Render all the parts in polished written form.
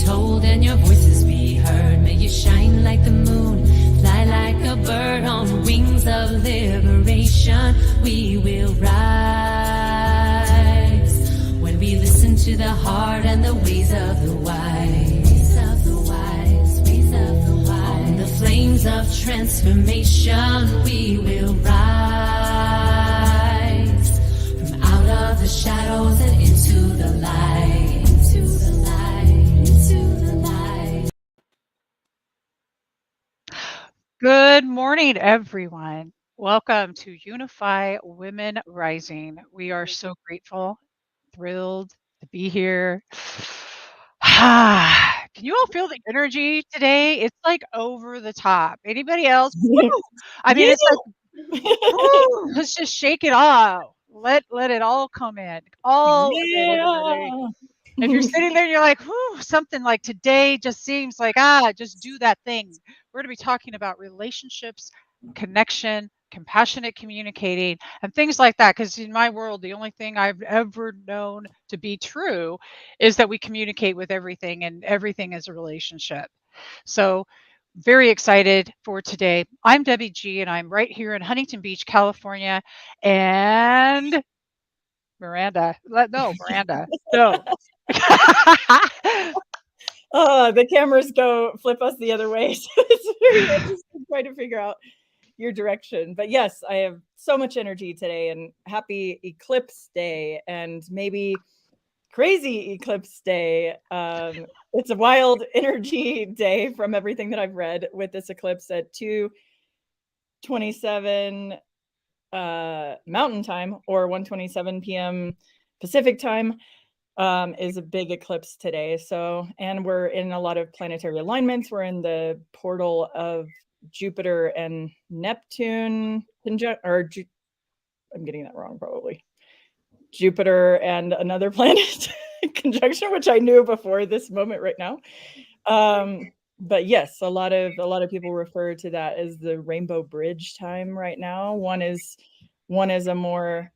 told and your voices be heard. May you shine like the moon, fly like a bird on wings of liberation. We will rise when we listen to the heart and the ways of the wise. On the flames of transformation, we will rise from out of the shadows and into the light. Into the light. Into the light. Good morning, everyone. Welcome to UNIFY Women Rising. We are so grateful, thrilled to be here. Can you all feel the energy today? It's like over the top. Anybody else? Woo! I mean, it's like, woo, let's just shake it off. Let it all come in. All of it, everybody. If you're sitting there and you're like, whew, something like today just seems like, just do that thing. We're going to be talking about relationships, connection, compassionate communicating, and things like that. Because in my world, the only thing I've ever known to be true is that we communicate with everything, and everything is a relationship. So very excited for today. I'm Debbie G, and I'm right here in Huntington Beach, California. And Miranda. No. The cameras flip us the other way. So it's very interesting trying to figure out your direction. But yes, I have so much energy today, and happy Eclipse Day, and maybe crazy Eclipse Day. It's a wild energy day from everything that I've read with this eclipse at 2:27 Mountain Time or 1:27 p.m. Pacific Time. Is a big eclipse today. So, and we're in a lot of planetary alignments. We're in the portal of Jupiter and Neptune I'm getting that wrong probably. Jupiter and another planet conjunction, which I knew before this moment right now. But yes, a lot of people refer to that as the Rainbow Bridge time right now. One is a more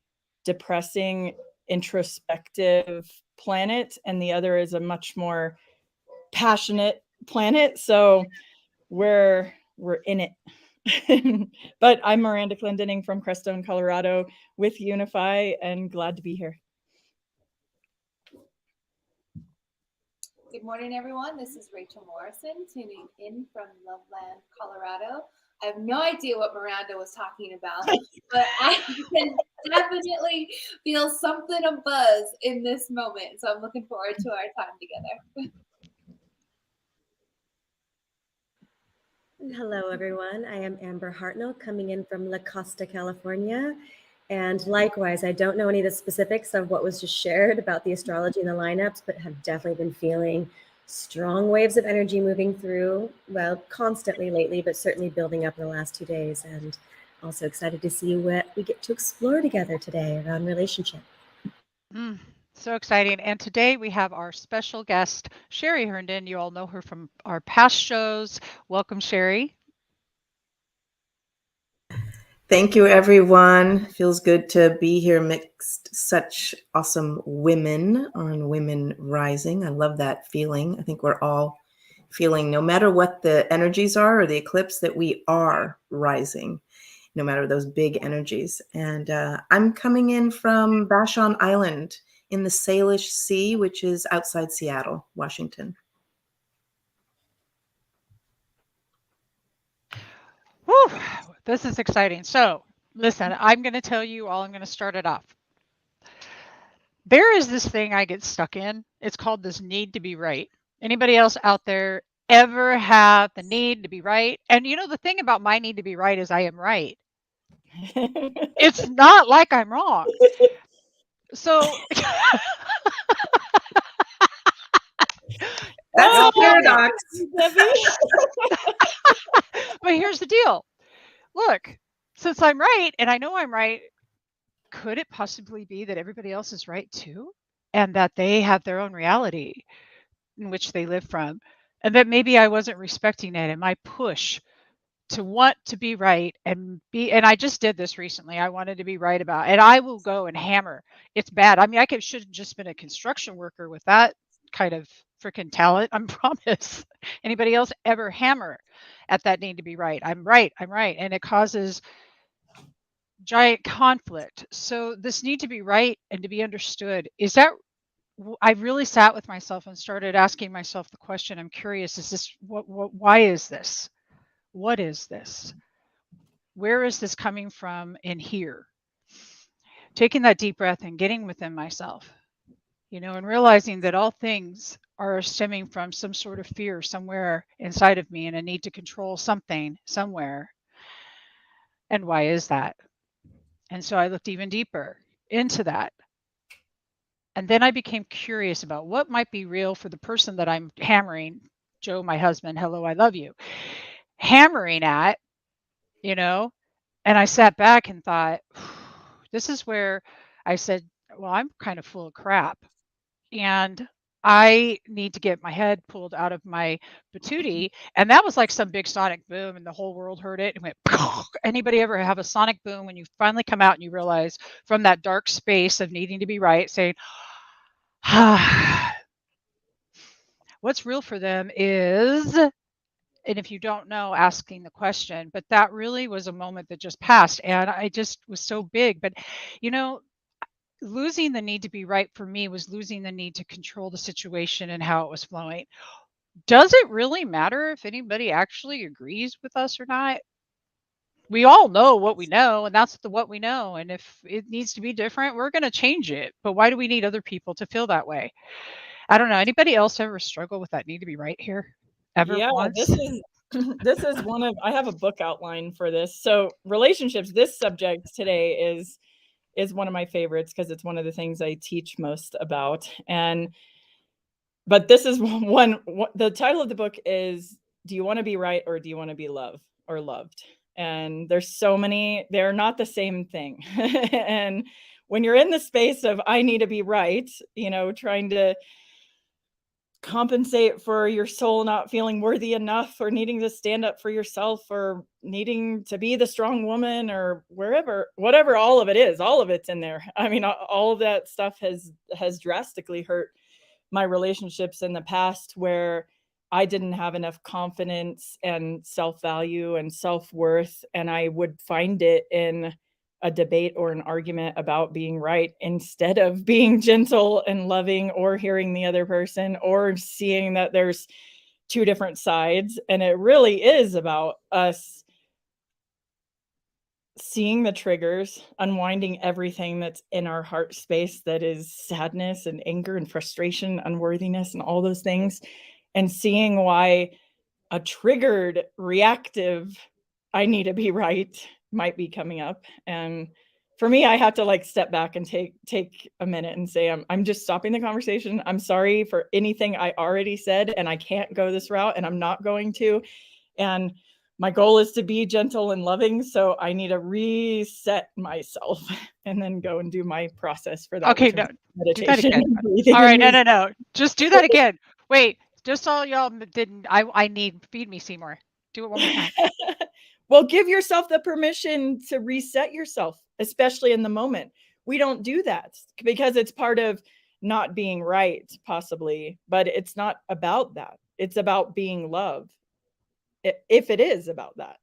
depressing, introspective planet, and the other is a much more passionate planet. So we're in it. But I'm Miranda Clendening from Crestone, Colorado with UNIFY, and glad to be here. Good morning, everyone. This is Rachel Morrison tuning in from Loveland, Colorado. I have no idea what Miranda was talking about, but I can definitely feel something of buzz in this moment. So I'm looking forward to our time together. Hello, everyone. I am Amber Hartnell coming in from La Costa, California. And likewise, I don't know any of the specifics of what was just shared about the astrology and the lineups, but have definitely been feeling strong waves of energy moving through, well, constantly lately, but certainly building up in the last 2 days. And also excited to see what we get to explore together today around relationship. So exciting. And today we have our special guest, Sheri Herndon. You all know her from our past shows. Welcome, Sheri. Thank you, everyone. Feels good to be here mixed such awesome women on Women Rising. I love that feeling. I think we're all feeling, no matter what the energies are or the eclipse, that we are rising, no matter those big energies. And I'm coming in from Vashon Island in the Salish Sea, which is outside Seattle, Washington. Whew, this is exciting. So listen, I'm going to tell you all, I'm going to start it off. There is this thing I get stuck in. It's called this need to be right. Anybody else out there ever have the need to be right? And you know, the thing about my need to be right is I am right. It's not like I'm wrong. So That's a paradox. But here's the deal. Look, since I'm right, and I know I'm right, could it possibly be that everybody else is right too? And that they have their own reality in which they live from? And that maybe I wasn't respecting it, and my push to want to be right and I just did this recently. I wanted to be right about, and I will go and hammer. It's bad. I mean, should have just been a construction worker with that kind of freaking talent. I promise. Anybody else ever hammer at that need to be right? I'm right. And it causes giant conflict. So this need to be right and to be understood, is that I really sat with myself and started asking myself the question, I'm curious, is this why is this? What is this? Where is this coming from in here? Taking that deep breath and getting within myself, and realizing that all things are stemming from some sort of fear somewhere inside of me and a need to control something somewhere. And why is that? And so I looked even deeper into that. And then I became curious about what might be real for the person that I'm hammering, Joe, my husband, hello, I love you, hammering at, and I sat back and thought, this is where I said, well, I'm kind of full of crap. And I need to get my head pulled out of my patootie. And that was like some big sonic boom and the whole world heard it and went, anybody ever have a sonic boom when you finally come out and you realize from that dark space of needing to be right, saying, what's real for them is, and if you don't know, asking the question. But that really was a moment that just passed. And I just was so big. But, losing the need to be right for me was losing the need to control the situation and how it was flowing. Does it really matter if anybody actually agrees with us or not? We all know what we know, and that's what we know. And if it needs to be different, we're going to change it. But why do we need other people to feel that way? I don't know. Anybody else ever struggle with that need to be right here? Ever once? This is one of, I have a book outline for this. So relationships, this subject today is one of my favorites because it's one of the things I teach most about. But this is the title of the book is, do you want to be right or do you want to be loved or loved? And there's so many, they're not the same thing. And when you're in the space of, I need to be right, trying to compensate for your soul not feeling worthy enough or needing to stand up for yourself or needing to be the strong woman or whatever all of it's in there. I mean, all of that stuff has drastically hurt my relationships in the past where I didn't have enough confidence and self-value and self-worth, and I would find it in a debate or an argument about being right instead of being gentle and loving or hearing the other person or seeing that there's two different sides. And it really is about us seeing the triggers, unwinding everything that's in our heart space that is sadness and anger and frustration, unworthiness and all those things, and seeing why a triggered, reactive, I need to be right might be coming up. And for me, I have to step back and take a minute and say, I'm just stopping the conversation. I'm sorry for anything I already said, and I can't go this route, and I'm not going to. And my goal is to be gentle and loving. So I need to reset myself and then go and do my process for that. Okay, no, meditation. do that again. All right, no. Just do that again. Wait, just all y'all didn't. I need, feed me, Seymour. Do it one more time. Well, give yourself the permission to reset yourself, especially in the moment. We don't do that because it's part of not being right, possibly, but it's not about that. It's about being loved. If it is about that,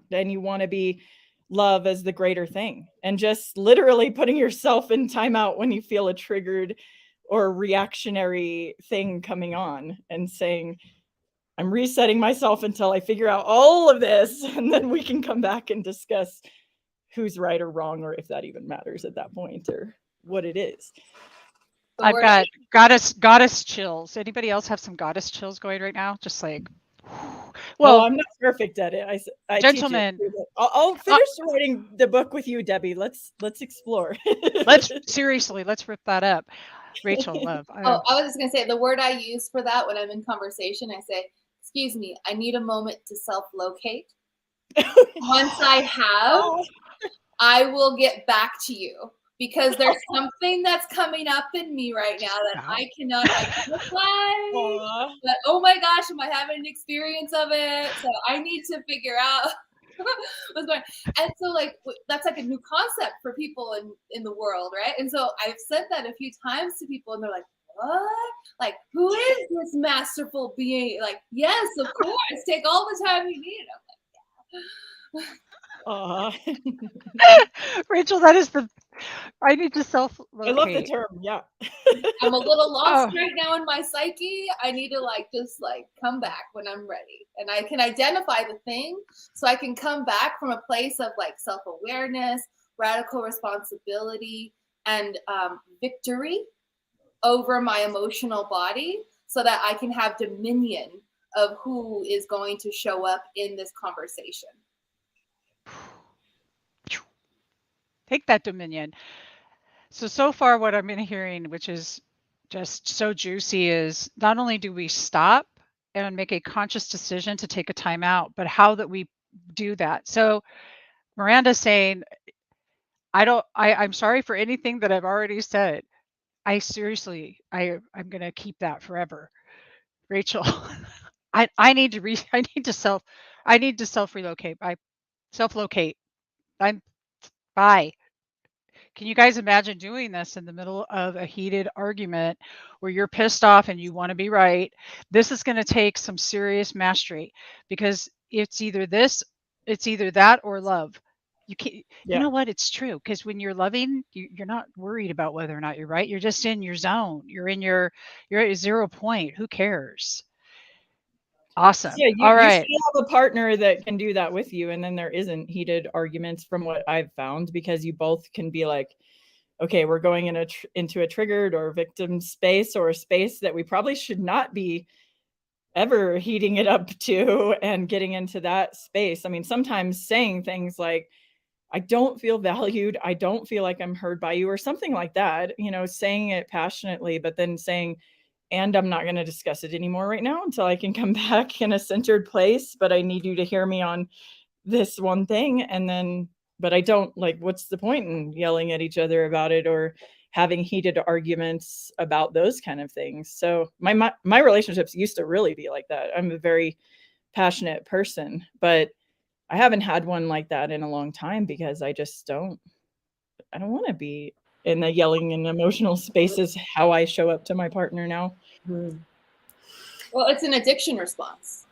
then you want to be love as the greater thing, and just literally putting yourself in timeout when you feel a triggered or reactionary thing coming on and saying, I'm resetting myself until I figure out all of this, and then we can come back and discuss who's right or wrong, or if that even matters at that point, or what it is. I've got goddess chills. Anybody else have some goddess chills going right now? Just like, well, I'm not perfect at it. I gentlemen, I'll finish writing the book with you, Debbie. Let's explore. let's rip that up. Rachel, love. I was just gonna say the word I use for that when I'm in conversation. I say, "Excuse me, I need a moment to self-locate. Once I have, I will get back to you because there's something that's coming up in me right now that I cannot identify. But oh my gosh, am I having an experience of it? So I need to figure out what's going on." And so that's like a new concept for people in the world, right? And so I've said that a few times to people, and they're like, what? Like, who is this masterful being? Like, yes, of course. Take all the time you need. I'm like, Rachel, that is I need to self-locate. I love the term. Yeah. I'm a little lost right now in my psyche. I need to just come back when I'm ready. And I can identify the thing so I can come back from a place of self-awareness, radical responsibility, and victory over my emotional body so that I can have dominion of who is going to show up in this conversation. Take that dominion. So far what I've been hearing, which is just so juicy, is not only do we stop and make a conscious decision to take a time out, but how that we do that. So Miranda's saying, I'm sorry for anything that I've already said. I'm going to keep that forever. Rachel, I need to self-relocate. Self-locate. Bye. Can you guys imagine doing this in the middle of a heated argument where you're pissed off and you want to be right? This is going to take some serious mastery, because it's either that or love. You can't, Yeah. You know what? It's true. Because when you're loving, you're not worried about whether or not you're right. You're just in your zone. You're at a 0 point. Who cares? Awesome. Yeah, All right. You should have a partner that can do that with you, and then there isn't heated arguments, from what I've found, because you both can be like, okay, we're going into a triggered or victim space, or a space that we probably should not be ever heating it up to and getting into that space. I mean, sometimes saying things like, I don't feel valued, I don't feel like I'm heard by you, or something like that, saying it passionately, but then saying, and I'm not going to discuss it anymore right now until I can come back in a centered place, but I need you to hear me on this one thing. And then, but I don't, what's the point in yelling at each other about it or having heated arguments about those kind of things? So my relationships used to really be like that. I'm a very passionate person, but I haven't had one like that in a long time, because I don't want to be in the yelling and emotional spaces how I show up to my partner now. Mm-hmm. Well, it's an addiction response.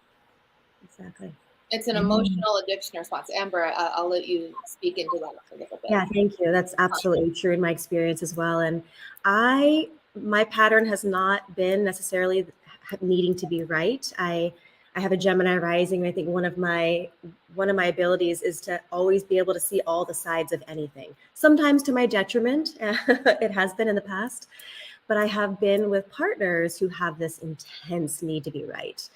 Exactly. It's an emotional addiction response. Amber, I'll let you speak into that a little bit. Yeah, thank you. That's absolutely true in my experience as well. And my pattern has not been necessarily needing to be right. I have a Gemini rising, and I think one of my abilities is to always be able to see all the sides of anything. Sometimes to my detriment, it has been in the past, but I have been with partners who have this intense need to be right,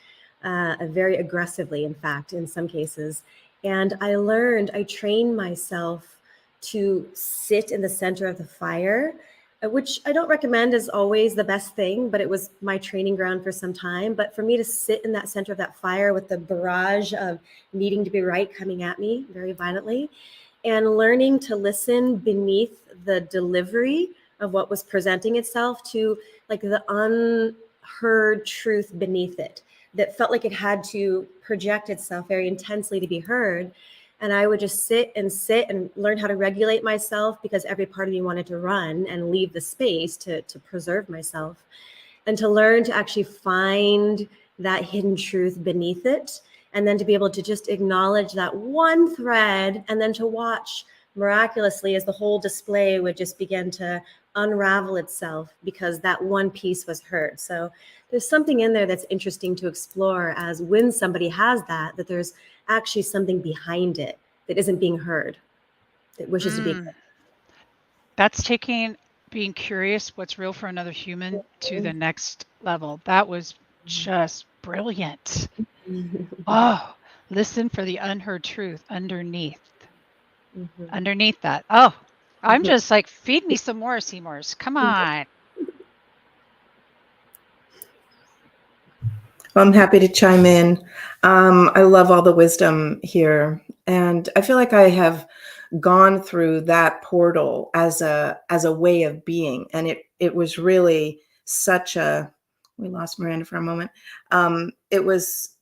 very aggressively, in fact, in some cases. And I trained myself to sit in the center of the fire, which I don't recommend is always the best thing, but it was my training ground for some time. But for me to sit in that center of that fire with the barrage of needing to be right coming at me very violently, and learning to listen beneath the delivery of what was presenting itself to the unheard truth beneath it that felt like it had to project itself very intensely to be heard. And I would just sit and learn how to regulate myself, because every part of me wanted to run and leave the space to preserve myself, and to learn to actually find that hidden truth beneath it. And then to be able to just acknowledge that one thread, and then to watch miraculously as the whole display would just begin to unravel itself, because that one piece was heard. So there's something in there that's interesting to explore, as when somebody has that there's actually something behind it that isn't being heard, that wishes to be heard. That's taking being curious what's real for another human to the next level. That was just brilliant. Oh, listen for the unheard truth underneath. Underneath that. Oh, I'm just feed me some more, Seymours. Come on. I'm happy to chime in. I love all the wisdom here. And I feel like I have gone through that portal as a way of being. And it was really such we lost Miranda for a moment. It was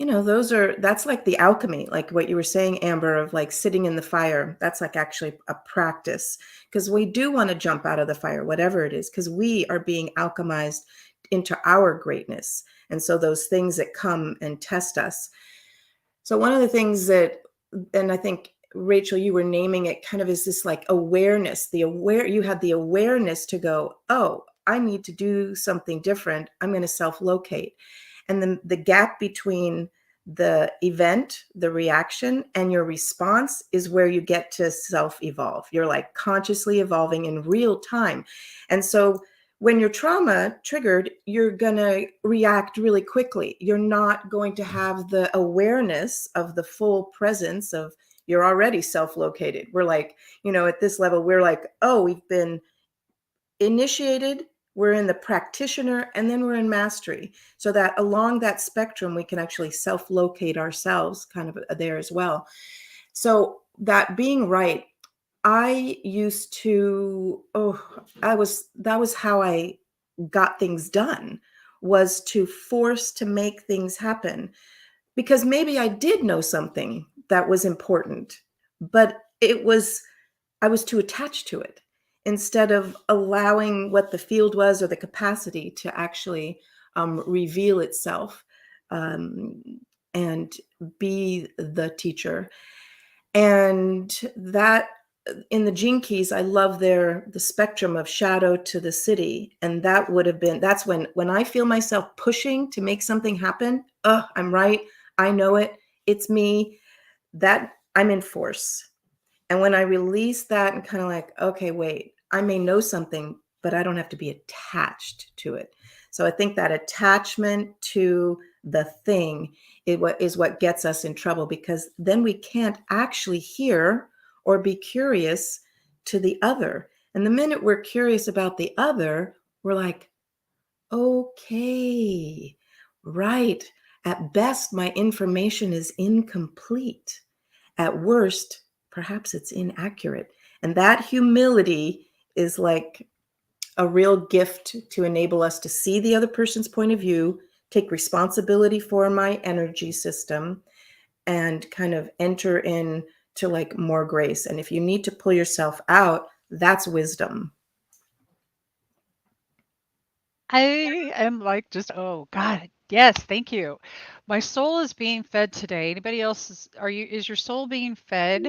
that's like the alchemy, like what you were saying, Amber, of like sitting in the fire. That's like actually a practice, because we do want to jump out of the fire, whatever it is, because we are being alchemized into our greatness. And so those things that come and test us. So one of the things that, and I think, Rachel, you were naming it, kind of is this like awareness, you had the awareness to go, oh, I need to do something different. I'm going to self-locate. And then the gap between the event, the reaction, and your response is where you get to self-evolve. You're like consciously evolving in real time. And so when your trauma triggered, you're going to react really quickly. You're not going to have the awareness of the full presence of, you're already self-located. We're like, at this level, we're like, oh, we've been initiated, we're in the practitioner, and then we're in mastery. So that along that spectrum, we can actually self-locate ourselves kind of there as well. So that being right, I used to, that was how I got things done, was to force to make things happen. Because maybe I did know something that was important, but I was too attached to it, instead of allowing what the field was or the capacity to actually reveal itself and be the teacher. And that, in the Gene Keys, I love the spectrum of shadow to the city. And that's when I feel myself pushing to make something happen. I'm right. I know it. It's me. That I'm in force. And when I release that and kind of like, okay, wait, I may know something, but I don't have to be attached to it. So I think that attachment to the thing is what gets us in trouble, because then we can't actually hear or be curious to the other. And the minute we're curious about the other, we're like, okay, right. At best, my information is incomplete. At worst, perhaps it's inaccurate. And that humility is like a real gift to enable us to see the other person's point of view, take responsibility for my energy system, and kind of enter in to like more grace. And if you need to pull yourself out, that's wisdom. I am like just, oh God, yes, thank you. My soul is being fed today. Anybody else, is your soul being fed?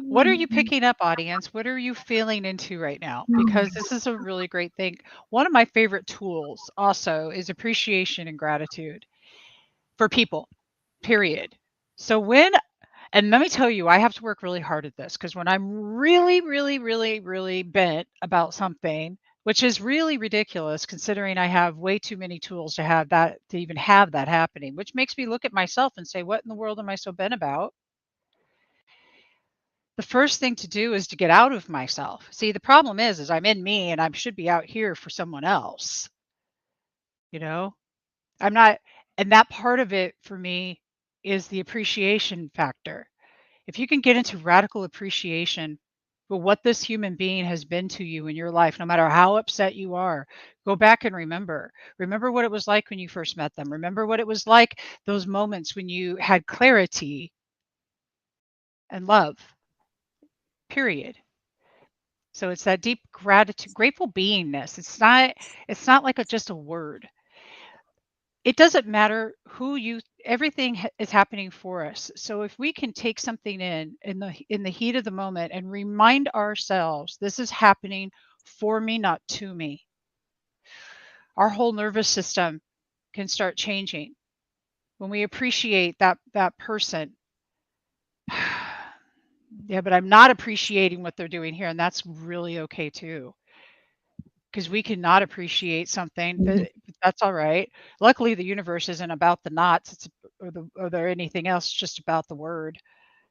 What are you picking up, audience? What are you feeling into right now? Because this is a really great thing. One of my favorite tools also is appreciation and gratitude for people, period. So and let me tell you, I have to work really hard at this, because when I'm really, really, really, really bent about something, which is really ridiculous considering I have way too many tools to even have that happening, which makes me look at myself and say, what in the world am I so bent about? The first thing to do is to get out of myself. See, the problem is I'm in me and I should be out here for someone else. I'm not, and that part of it for me is the appreciation factor. If you can get into radical appreciation for what this human being has been to you in your life, no matter how upset you are, go back and remember what it was like when you first met them. Remember what it was like, those moments when you had clarity and love, period. So it's that deep gratitude, grateful beingness. It's not like just a word. It doesn't matter everything is happening for us. So if we can take something in the heat of the moment and remind ourselves, this is happening for me, not to me, our whole nervous system can start changing when we appreciate that person. Yeah, but I'm not appreciating what they're doing here, and that's really okay too. Because we cannot appreciate something, that's all right. Luckily, the universe isn't about the knots, or anything else, just about the word.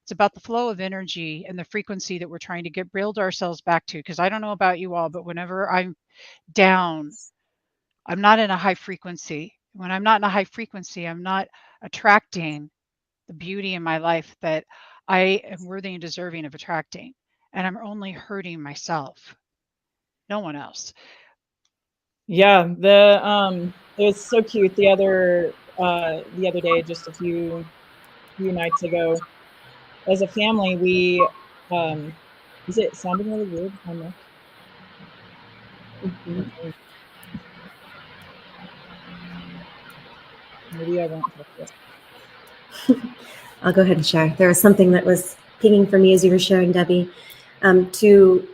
It's about the flow of energy and the frequency that we're trying to build ourselves back to. Because I don't know about you all, but whenever I'm down, I'm not in a high frequency. When I'm not in a high frequency, I'm not attracting the beauty in my life that I am worthy and deserving of attracting. And I'm only hurting myself, no one else. Yeah, it was so cute. The other the other day, just a few nights ago. As a family, we is it sounding really weird? My mic? Mhm. Maybe I won't touch it. I'll go ahead and share. There was something that was pinging for me as you were sharing, Debbie, to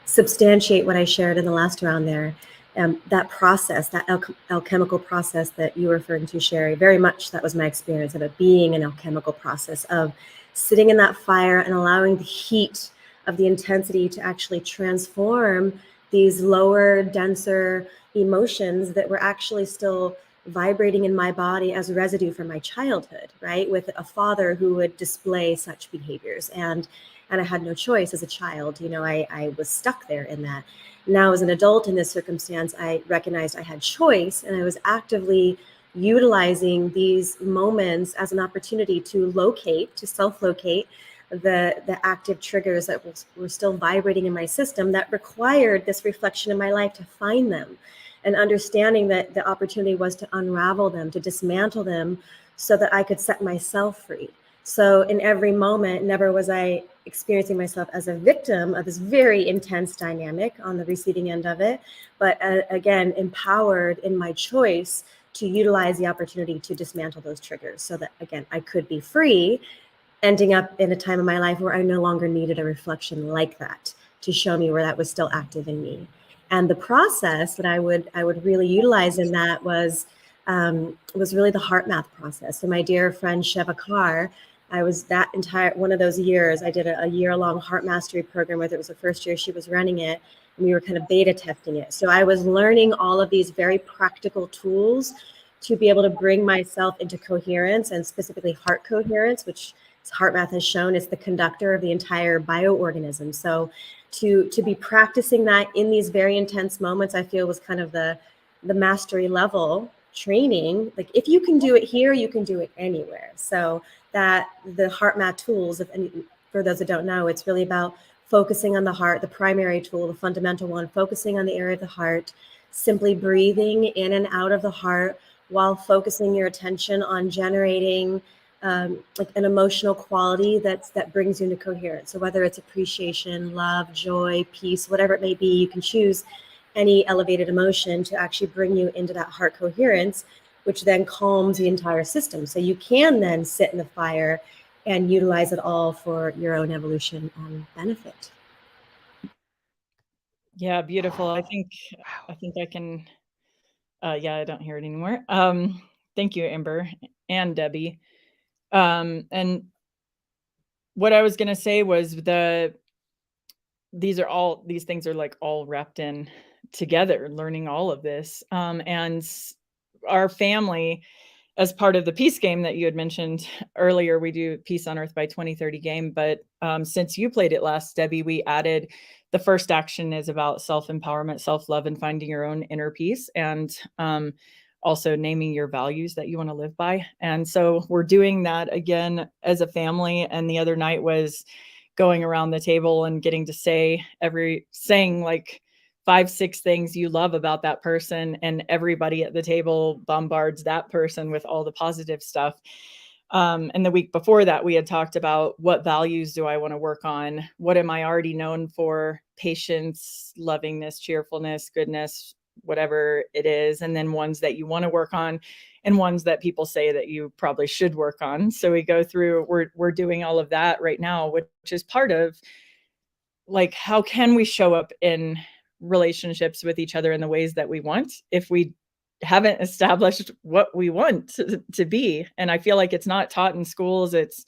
substantiate what I shared in the last round there. That process, that alchemical process that you were referring to, Sheri, very much that was my experience of it being an alchemical process of sitting in that fire and allowing the heat of the intensity to actually transform these lower, denser emotions that were actually still vibrating in my body as residue from my childhood, right? With a father who would display such behaviors. And I had no choice as a child. You know, I was stuck there in that. Now, as an adult in this circumstance, I recognized I had choice, and I was actively utilizing these moments as an opportunity to locate, to self-locate the active triggers that were still vibrating in my system that required this reflection in my life to find them, and understanding that the opportunity was to unravel them, to dismantle them so that I could set myself free. So in every moment, never was I experiencing myself as a victim of this very intense dynamic on the receiving end of it, but again, empowered in my choice to utilize the opportunity to dismantle those triggers so that, again, I could be free, ending up in a time in my life where I no longer needed a reflection like that to show me where that was still active in me. And the process that I would really utilize in that was really the heart math process. So my dear friend Sheva Carr, I was that entire one of those years, I did a year-long heart mastery program with her. It was the first year she was running it, and we were kind of beta testing it. So I was learning all of these very practical tools to be able to bring myself into coherence, and specifically heart coherence, which heart math has shown is the conductor of the entire bioorganism. So to be practicing that in these very intense moments, I feel was kind of the mastery level training. Like, if you can do it here, you can do it anywhere. So that the heart math tools, for those that don't know, it's really about focusing on the heart, the primary tool, the fundamental one, focusing on the area of the heart, simply breathing in and out of the heart while focusing your attention on generating like an emotional quality that brings you into coherence. So whether it's appreciation, love, joy, peace, whatever it may be, you can choose any elevated emotion to actually bring you into that heart coherence, which then calms the entire system. So you can then sit in the fire and utilize it all for your own evolution and benefit. Yeah, beautiful. I think I can. Yeah, I don't hear it anymore. Thank you, Amber and Debbie. And what I was gonna say was these things are like all wrapped in together, learning all of this. And our family, as part of the peace game that you had mentioned earlier, we do Peace on Earth by 2030 game. But since you played it last, Debbie, we added the first action is about self-empowerment, self-love, and finding your own inner peace. And also naming your values that you want to live by. And so we're doing that again as a family. And the other night was going around the table and getting to saying like 5-6 things you love about that person, and everybody at the table bombards that person with all the positive stuff. And the week before that, we had talked about, what values do I want to work on? What am I already known for? Patience, lovingness, cheerfulness, goodness, whatever it is. And then ones that you want to work on, and ones that people say that you probably should work on. So we go through, we're doing all of that right now, which is part of, like, how can we show up in relationships with each other in the ways that we want if we haven't established what we want to be? And I feel like it's not taught in schools. It's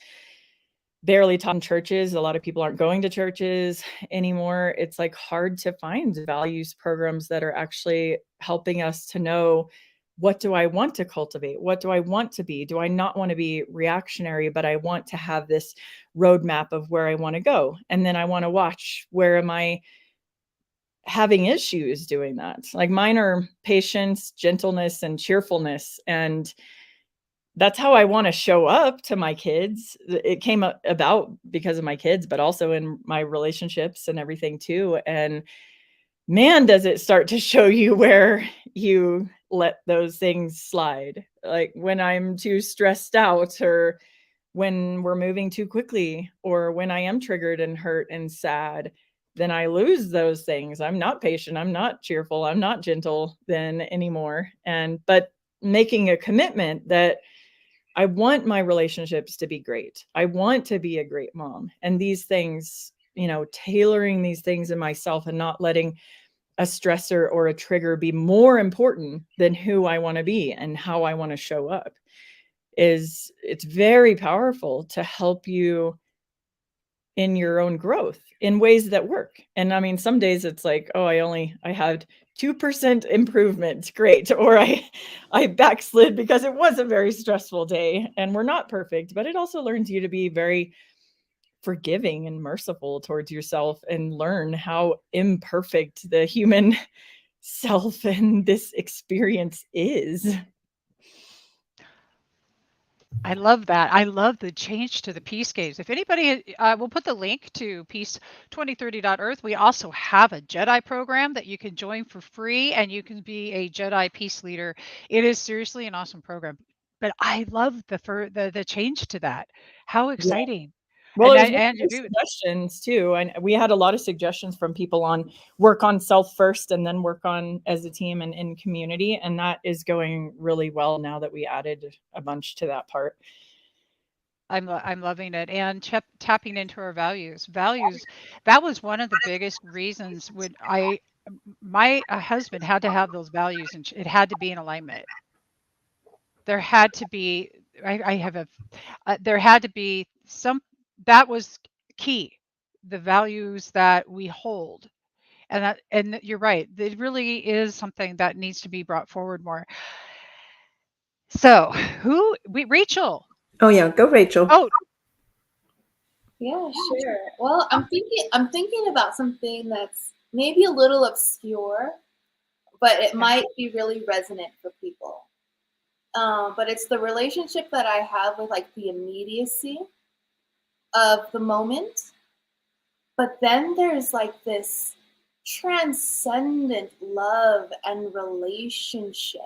barely taught in churches. A lot of people aren't going to churches anymore. It's like hard to find values programs that are actually helping us to know, what do I want to cultivate? What do I want to be? Do I not want to be reactionary, but I want to have this roadmap of where I want to go? And then I want to watch, where am I having issues doing that? Like, mine are patience, gentleness, and cheerfulness. And that's how I want to show up to my kids. It came about because of my kids, but also in my relationships and everything too. And man, does it start to show you where you let those things slide. Like when I'm too stressed out, or when we're moving too quickly, or when I am triggered and hurt and sad, then I lose those things. I'm not patient, I'm not cheerful, I'm not gentle then anymore. But making a commitment that I want my relationships to be great. I want to be a great mom. And these things, tailoring these things in myself and not letting a stressor or a trigger be more important than who I want to be and how I want to show up, it's very powerful to help you in your own growth in ways that work. And I mean, some days it's like, oh, I had 2% improvement. Great. Or I backslid because it was a very stressful day, and we're not perfect, but it also learns you to be very forgiving and merciful towards yourself, and learn how imperfect the human self and this experience is. I love that. I love the change to the peace games. If anybody, we'll put the link to peace2030.earth. We also have a Jedi program that you can join for free, and you can be a Jedi peace leader. It is seriously an awesome program. But I love the change to that. How exciting! Well, And it was and you do suggestions too, and we had a lot of suggestions from people on work on self first and then work on as a team and in community, and that is going really well now that we added a bunch to that part. I'm loving it, and tapping into our values. That was one of the biggest reasons when my husband had to have those values, and it had to be in alignment. There had to be there had to be some that was key, the values that we hold. And you're right, it really is something that needs to be brought forward more. So Rachel. Oh yeah, go Rachel. Oh, Yeah, sure. Well, I'm thinking about something that's maybe a little obscure, but it might be really resonant for people. But it's the relationship that I have with like the immediacy of the moment. But then there's like this transcendent love and relationship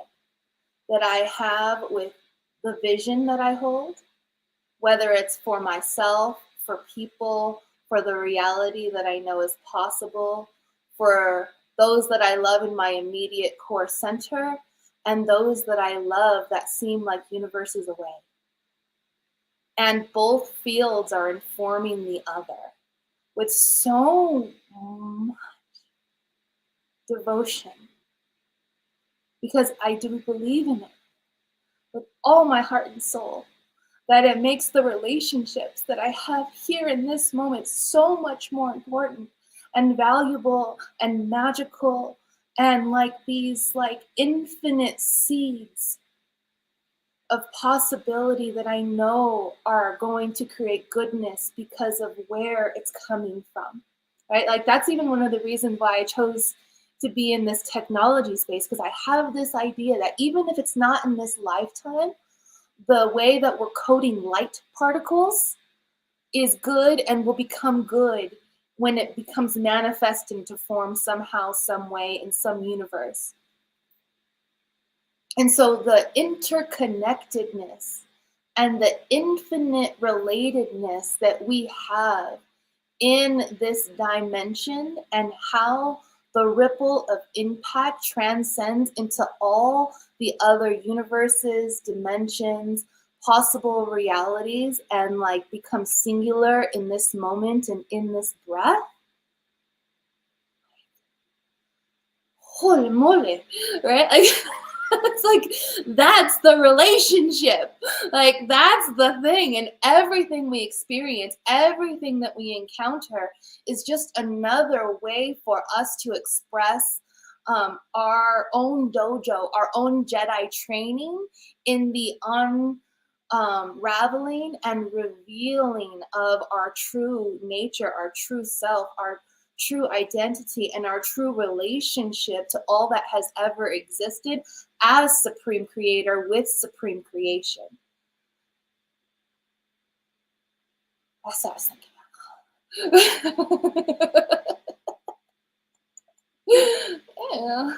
that I have with the vision that I hold, whether it's for myself, for people, for the reality that I know is possible, for those that I love in my immediate core center, and those that I love that seem like universes away. And both fields are informing the other with so much devotion, because I do believe in it with all my heart and soul, that it makes the relationships that I have here in this moment so much more important and valuable and magical, and like these like infinite seeds of possibility that I know are going to create goodness because of where it's coming from, right? Like that's even one of the reasons why I chose to be in this technology space, because I have this idea that even if it's not in this lifetime, the way that we're coding light particles is good and will become good when it becomes manifest into form somehow, some way, in some universe. And so the interconnectedness and the infinite relatedness that we have in this dimension, and how the ripple of impact transcends into all the other universes, dimensions, possible realities, and like becomes singular in this moment and in this breath. Holy moly, right? Like it's like that's the relationship. Like that's the thing. And everything we experience, everything that we encounter is just another way for us to express our own dojo, our own Jedi training in the unraveling and revealing of our true nature, our true self, our true identity, and our true relationship to all that has ever existed as Supreme Creator with Supreme Creation. That's what I was thinking about. Yeah.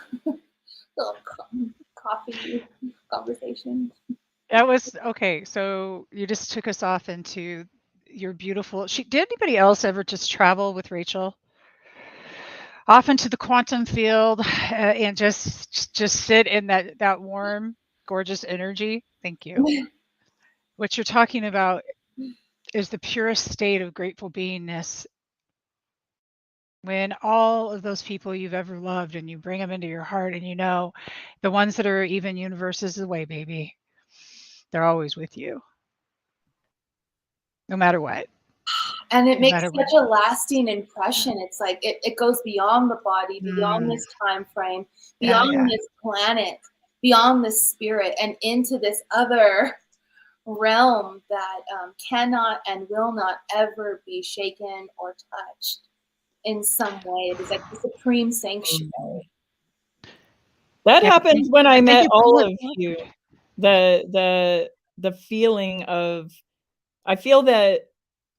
coffee conversation. That was okay. So you just took us off into your beautiful. Did anybody else ever just travel with Rachel off into the quantum field and just sit in that warm, gorgeous energy? Thank you. What you're talking about is the purest state of grateful beingness. When all of those people you've ever loved and you bring them into your heart, and you know the ones that are even universes away, baby, they're always with you, no matter what. And it No makes matter what. such a lasting impression. It's like it goes beyond the body, beyond this time frame, beyond this planet, beyond this spirit, and into this other realm that cannot and will not ever be shaken or touched in some way. It is like the supreme sanctuary. That happened when I met all so of you. The feeling of, I feel that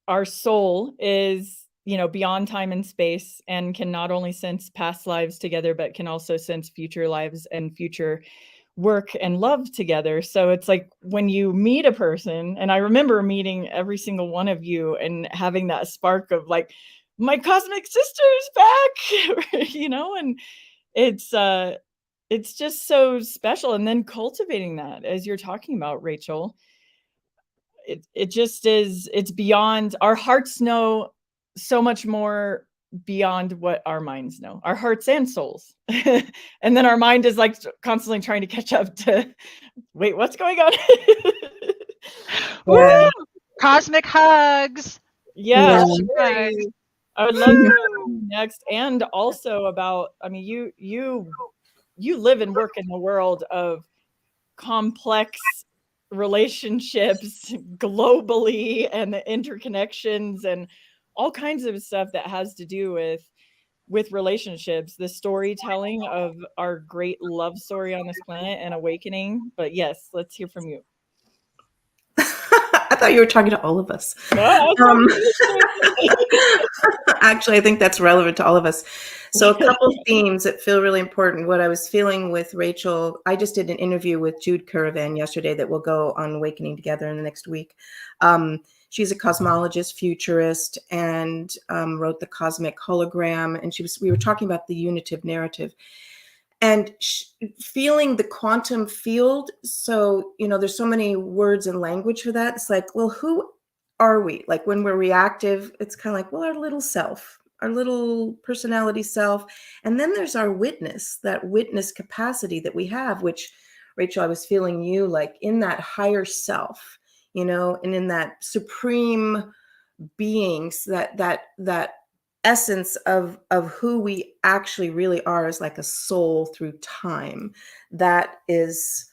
our soul is, you know, beyond time and space, and can not only sense past lives together, but can also sense future lives and future work and love together. So it's like when you meet a person, and I remember meeting every single one of you and having that spark of like, my cosmic sister's back, you know, and it's just so special. And then cultivating that, as you're talking about, Rachel, it just is, it's beyond, our hearts know so much more beyond what our minds know, our hearts and souls. And then our mind is like constantly trying to catch up to, wait, what's going on? Woo! Cosmic hugs. Yeah. Hugs. I would love to know next. And also about, I mean, you live and work in the world of complex relationships globally, and the interconnections and all kinds of stuff that has to do with relationships, the storytelling of our great love story on this planet and awakening. But yes, let's hear from you. I thought you were talking to all of us. Actually, I think that's relevant to all of us. So a couple themes that feel really important. What I was feeling with Rachel, I just did an interview with Jude Caravan yesterday that will go on Awakening Together in the next week. She's a cosmologist, futurist, and wrote The Cosmic Hologram. And we were talking about the unitive narrative. And feeling the quantum field. So, you know, there's so many words and language for that. It's like, well, who are we? Like when we're reactive, it's kind of like, well, our little self, our little personality self. And then there's our witness, that witness capacity that we have, which, Rachel, I was feeling you like in that higher self, you know, and in that supreme beings, that essence of who we actually really are, is like a soul through time. That is,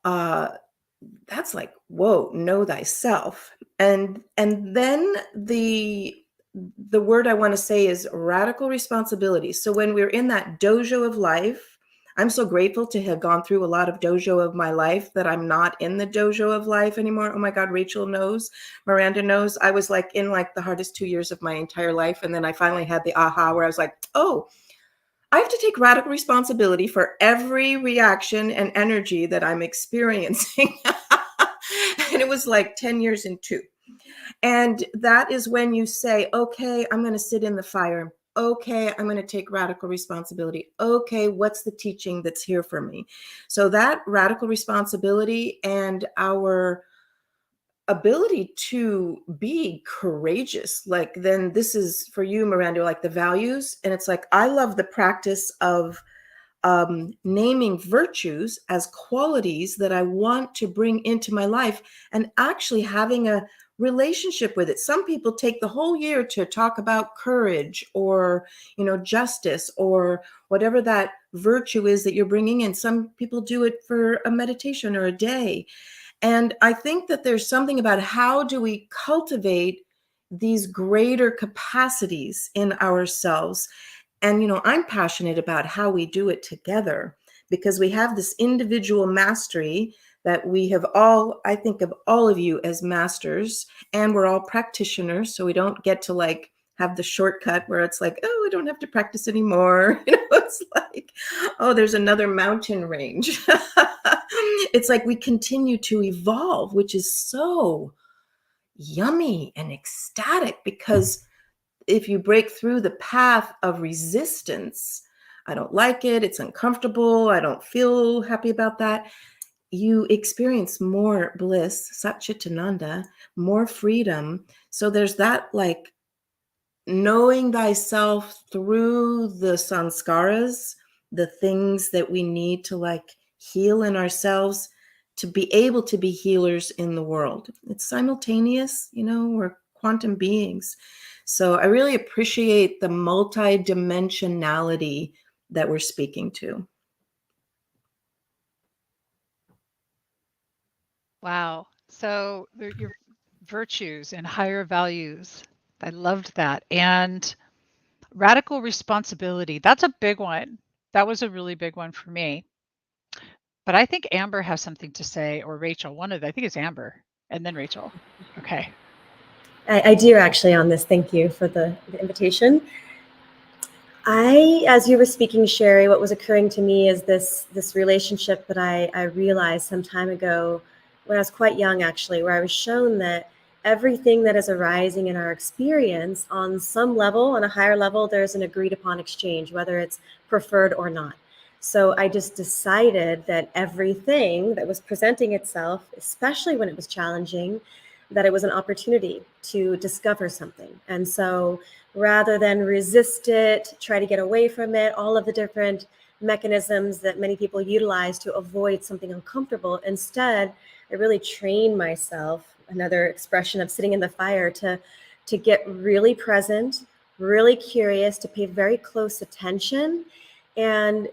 that's like, whoa, know thyself. And then the word I want to say is radical responsibility. So when we're in that dojo of life, I'm so grateful to have gone through a lot of dojo of my life that I'm not in the dojo of life anymore. Oh my God, Rachel knows, Miranda knows. I was like in like the hardest 2 years of my entire life. And then I finally had the aha where I was like, oh, I have to take radical responsibility for every reaction and energy that I'm experiencing. And it was like 10 years in 2. And that is when you say, okay, I'm going to sit in the fire. Okay, I'm going to take radical responsibility. Okay, what's the teaching that's here for me? So that radical responsibility and our ability to be courageous, like then this is for you, Miranda, like the values. And it's like, I love the practice of naming virtues as qualities that I want to bring into my life and actually having a relationship with it. Some people take the whole year to talk about courage or, you know, justice or whatever that virtue is that you're bringing in. Some people do it for a meditation or a day. And I think that there's something about how do we cultivate these greater capacities in ourselves. And, you know, I'm passionate about how we do it together because we have this individual mastery that we have all, I think of all of you as masters, and we're all practitioners. So we don't get to like have the shortcut where it's like, oh, I don't have to practice anymore. It's like, oh, there's another mountain range. It's like we continue to evolve, which is so yummy and ecstatic, because if you break through the path of resistance, I don't like it, it's uncomfortable, I don't feel happy about that, you experience more bliss, Satchitananda, more freedom. So there's that, like, knowing thyself through the sanskaras, the things that we need to like heal in ourselves to be able to be healers in the world. It's simultaneous, we're quantum beings. So I really appreciate the multidimensionality that we're speaking to. Wow. So your virtues and higher values. I loved that. And radical responsibility. That's a big one. That was a really big one for me. But I think Amber has something to say, or Rachel. I think it's Amber and then Rachel. Okay. I do actually on this. Thank you for the invitation. As you were speaking, Sheri, what was occurring to me is this relationship that I realized some time ago when I was quite young, actually, where I was shown that everything that is arising in our experience on some level, on a higher level, there's an agreed upon exchange, whether it's preferred or not. So I just decided that everything that was presenting itself, especially when it was challenging, that it was an opportunity to discover something. And so rather than resist it, try to get away from it, all of the different mechanisms that many people utilize to avoid something uncomfortable, instead, I really trained myself, another expression of sitting in the fire, to get really present, really curious, to pay very close attention, and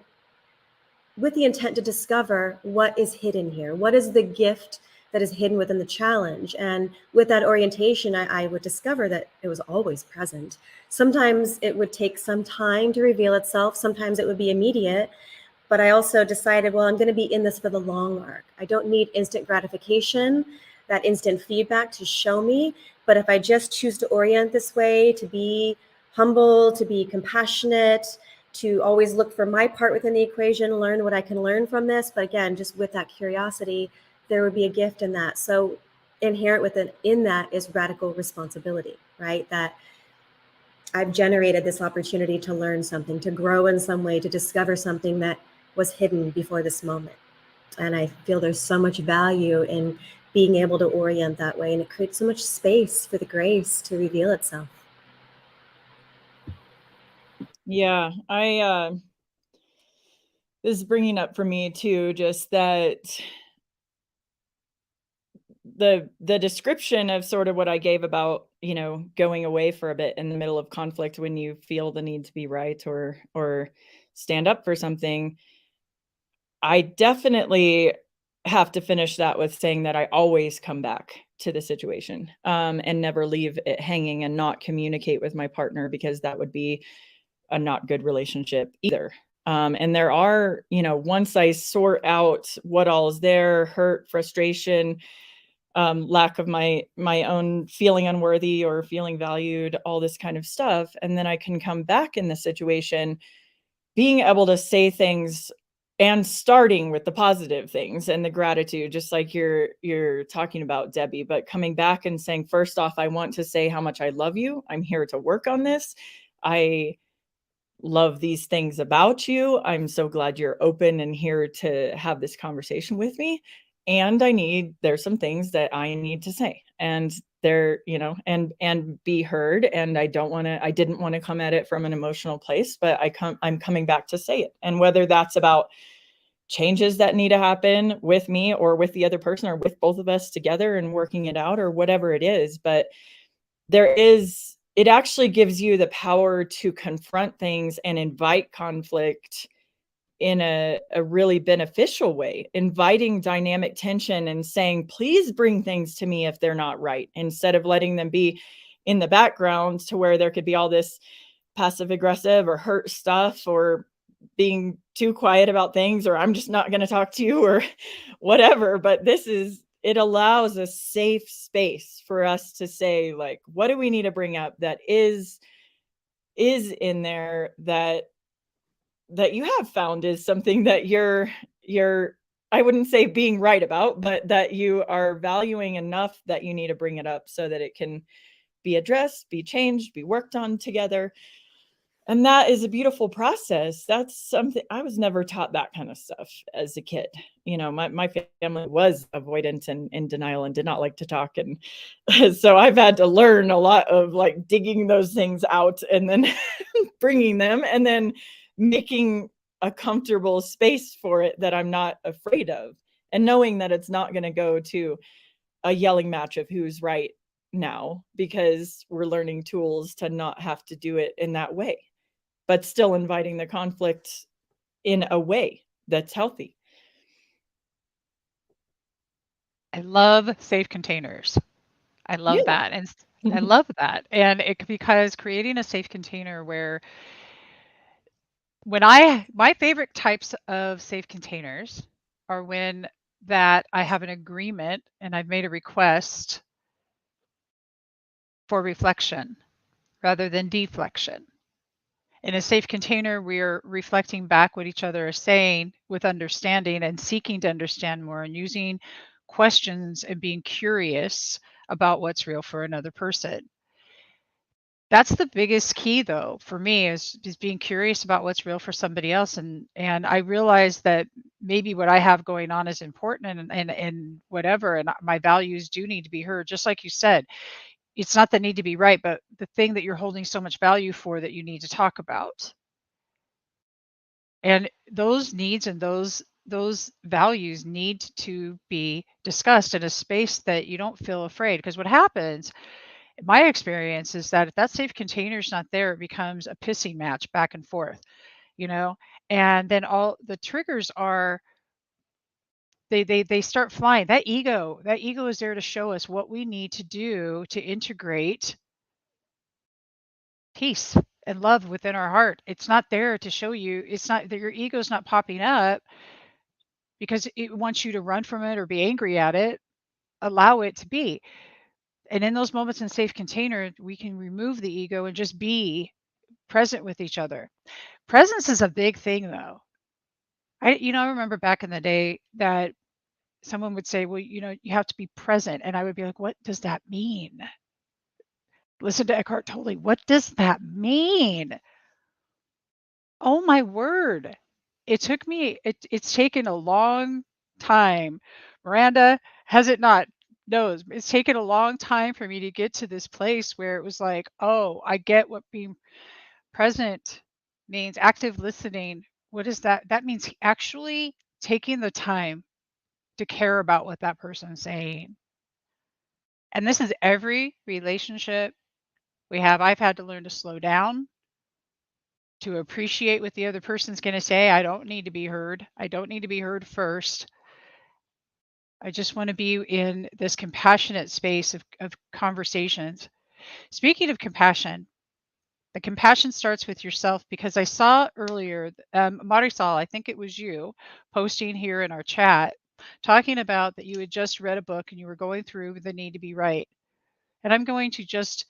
with the intent to discover what is hidden here. What is the gift that is hidden within the challenge? And with that orientation, I would discover that it was always present. Sometimes it would take some time to reveal itself. Sometimes it would be immediate. But I also decided, well, I'm going to be in this for the long arc. I don't need instant gratification, that instant feedback to show me. But if I just choose to orient this way, to be humble, to be compassionate, to always look for my part within the equation, learn what I can learn from this. But again, just with that curiosity, there would be a gift in that. So inherent in that is radical responsibility, right? That I've generated this opportunity to learn something, to grow in some way, to discover something that was hidden before this moment. And I feel there's so much value in being able to orient that way. And it creates so much space for the grace to reveal itself. Yeah, this is bringing up for me too, just that the description of sort of what I gave about, going away for a bit in the middle of conflict when you feel the need to be right or stand up for something. I definitely have to finish that with saying that I always come back to the situation, and never leave it hanging and not communicate with my partner, because that would be a not good relationship either. And there are, once I sort out what all is there, hurt, frustration, lack of my own feeling unworthy or feeling valued, all this kind of stuff, and then I can come back in the situation, being able to say things and starting with the positive things and the gratitude, just like you're talking about, Debbie, but coming back and saying, first off, I want to say how much I love you. I'm here to work on this. I love these things about you. I'm so glad you're open and here to have this conversation with me. And there's some things that I need to say, and they're, and be heard. And I didn't want to come at it from an emotional place, but I'm coming back to say it. And whether that's about changes that need to happen with me or with the other person or with both of us together and working it out or whatever it is, but it actually gives you the power to confront things and invite conflict in a really beneficial way, inviting dynamic tension and saying, please bring things to me if they're not right, instead of letting them be in the background to where there could be all this passive aggressive or hurt stuff or being too quiet about things, or I'm just not going to talk to you or whatever. But it allows a safe space for us to say, like, what do we need to bring up that is is in there that you have found is something that you're I wouldn't say being right about, but that you are valuing enough that you need to bring it up so that it can be addressed, be changed, be worked on together. And that is a beautiful process. That's something I was never taught, that kind of stuff as a kid. You know, my family was avoidant and in denial and did not like to talk. And so I've had to learn a lot of like digging those things out and then bringing them and then making a comfortable space for it that I'm not afraid of. And knowing that it's not going to go to a yelling match of who's right now, because we're learning tools to not have to do it in that way, but still inviting the conflict in a way that's healthy. I love safe containers. I love that. And I love that. And because creating a safe container where my favorite types of safe containers are when that I have an agreement and I've made a request for reflection rather than deflection. In a safe container, we're reflecting back what each other is saying with understanding and seeking to understand more and using questions and being curious about what's real for another person. That's the biggest key though for me is being curious about what's real for somebody else. And I realize that maybe what I have going on is important and whatever, and my values do need to be heard. Just like you said, it's not the need to be right, but the thing that you're holding so much value for that you need to talk about. And those needs and those values need to be discussed in a space that you don't feel afraid. Because what happens, in my experience, is that if that safe container is not there, it becomes a pissing match back and forth, you know? And then all the triggers are they start flying. That ego is there to show us what we need to do to integrate peace and love within our heart. It's not there to show you, it's not that your ego's not popping up because it wants you to run from it or be angry at it. Allow it to be. And in those moments in safe container, we can remove the ego and just be present with each other. Presence is a big thing though. I remember back in the day that someone would say, well, you have to be present. And I would be like, what does that mean? Listen to Eckhart Tolle. What does that mean? Oh my word. It's taken a long time. Miranda, has it not? Knows. It's taken a long time for me to get to this place where it was like, oh, I get what being present means, active listening. What is that? That means actually taking the time to care about what that person's saying. And this is every relationship we have. I've had to learn to slow down, to appreciate what the other person's going to say. I don't need to be heard. I don't need to be heard first. I just want to be in this compassionate space of conversations. Speaking of compassion, the compassion starts with yourself, because I saw earlier, Marisol, I think it was you, posting here in our chat, talking about that you had just read a book and you were going through the need to be right. And I'm going to just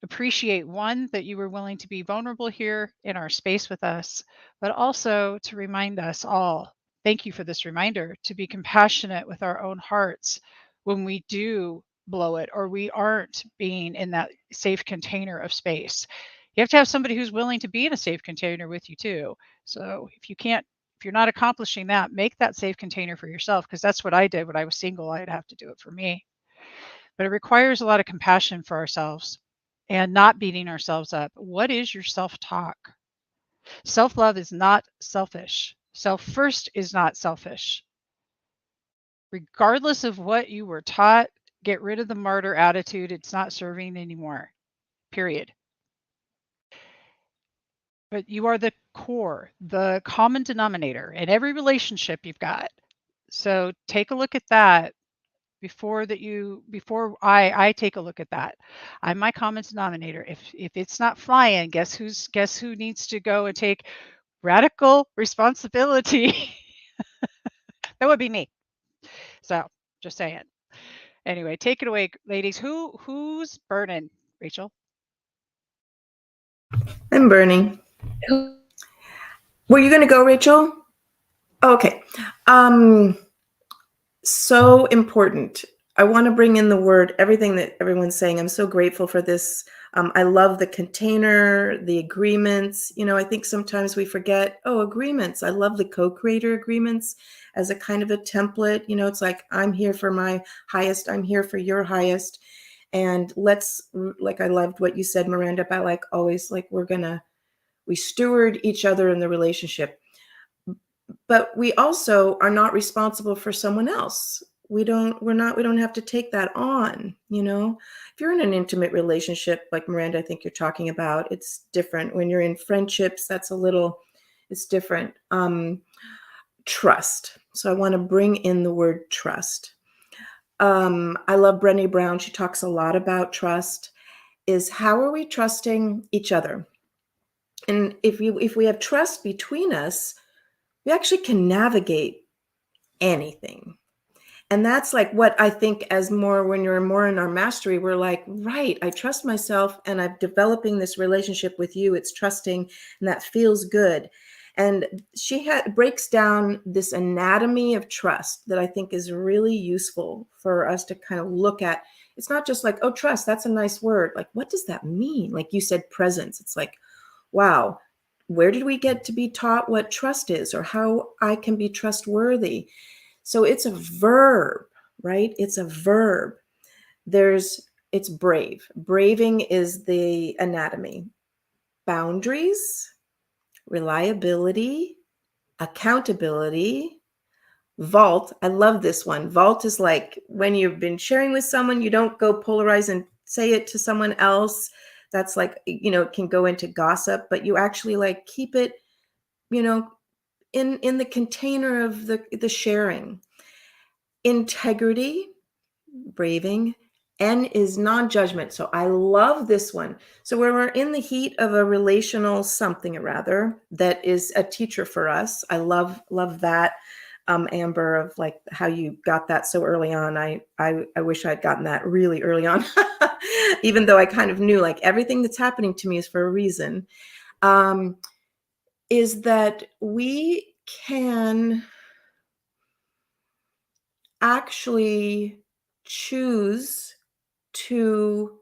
appreciate, one, that you were willing to be vulnerable here in our space with us, but also to remind us all, thank you for this reminder, to be compassionate with our own hearts when we do blow it or we aren't being in that safe container of space. You have to have somebody who's willing to be in a safe container with you too. So if you're not accomplishing that, make that safe container for yourself, because that's what I did when I was single. I'd have to do it for me. But it requires a lot of compassion for ourselves and not beating ourselves up. What is your self-talk? Self-love is not selfish. Self-first is not selfish. Regardless of what you were taught, get rid of the martyr attitude. It's not serving anymore, period. But you are the core, the common denominator in every relationship you've got. So take a look at that before I take a look at that. I'm my common denominator. If it's not flying, guess who needs to go and take radical responsibility? That would be me. So just saying. Anyway, take it away, ladies. Who's burning? Rachel? I'm burning. Were you going to go, Rachel? Okay. So important. I want to bring in the word, everything that everyone's saying. I'm so grateful for this. I love the container, the agreements. I think sometimes we forget, agreements. I love the co-creator agreements as a kind of a template. It's like, I'm here for my highest, I'm here for your highest. And I loved what you said, Miranda, about like always, like we steward each other in the relationship. But we also are not responsible for someone else. We don't have to take that on. If you're in an intimate relationship, like Miranda, I think you're talking about, it's different. When you're in friendships, it's different. Trust. So I want to bring in the word trust. I love Brené Brown. She talks a lot about trust. Is how are we trusting each other? And if we have trust between us, we actually can navigate anything. And that's like what I think when you're more in our mastery, we're like, right, I trust myself and I'm developing this relationship with you. It's trusting and that feels good. And she breaks down this anatomy of trust that I think is really useful for us to kind of look at. It's not just like, trust, that's a nice word. Like, what does that mean? Like you said, presence. It's like, wow, where did we get to be taught what trust is or how I can be trustworthy? So it's a verb, right? It's a verb. It's brave. Braving is the anatomy. Boundaries, reliability, accountability, vault. I love this one. Vault is like when you've been sharing with someone, you don't go polarize and say it to someone else. That's like, it can go into gossip, but you actually like keep it, in the container of the sharing. Integrity, braving, N is non-judgment. So I love this one. So when we're in the heat of a relational something or rather that is a teacher for us, I love that, Amber, of like how you got that so early on. I wish I'd gotten that really early on, even though I kind of knew like everything that's happening to me is for a reason, is that we can actually choose to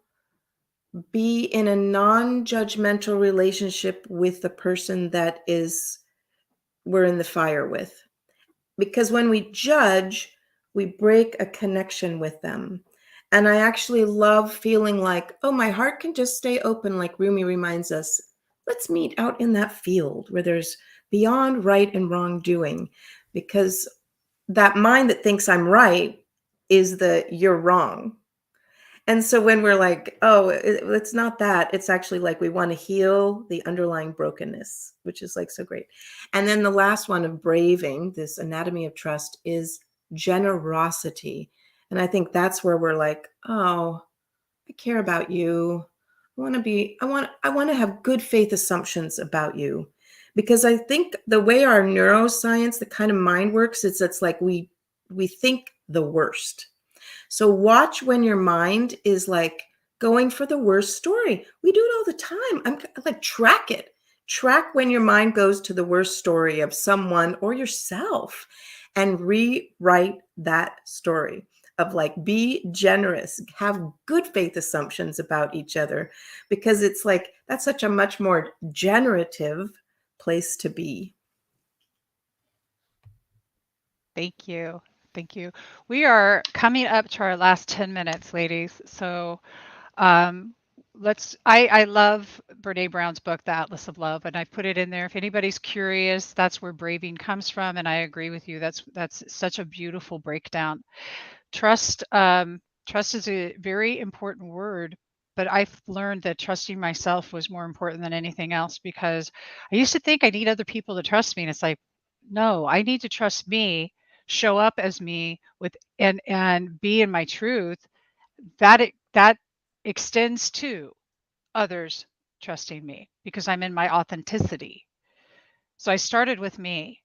be in a non-judgmental relationship with the person that we're in the fire with. Because when we judge, we break a connection with them. And I actually love feeling like, my heart can just stay open, like Rumi reminds us. Let's meet out in that field where there's beyond right and wrongdoing, because that mind that thinks I'm right is you're wrong. And so when we're like, it's not that, it's actually like we want to heal the underlying brokenness, which is like so great. And then the last one of braving, this anatomy of trust, is generosity. And I think that's where we're like, I care about you. I want to have good faith assumptions about you. Because I think the way our neuroscience, the kind of mind works, it's like we think the worst. So watch when your mind is like going for the worst story. We do it all the time. I'm like, track it. Track when your mind goes to the worst story of someone or yourself and rewrite that story of like, be generous, have good faith assumptions about each other, because it's like, that's such a much more generative place to be. Thank you. Thank you. We are coming up to our last 10 minutes, ladies. So I love Brene Brown's book, The Atlas of Love, and I put it in there. If anybody's curious, that's where braving comes from. And I agree with you. That's such a beautiful breakdown. Trust is a very important word, but I've learned that trusting myself was more important than anything else, because I used to think I need other people to trust me. And it's like, no, I need to trust me, show up as me and be in my truth. That extends to others trusting me because I'm in my authenticity. So I started with me.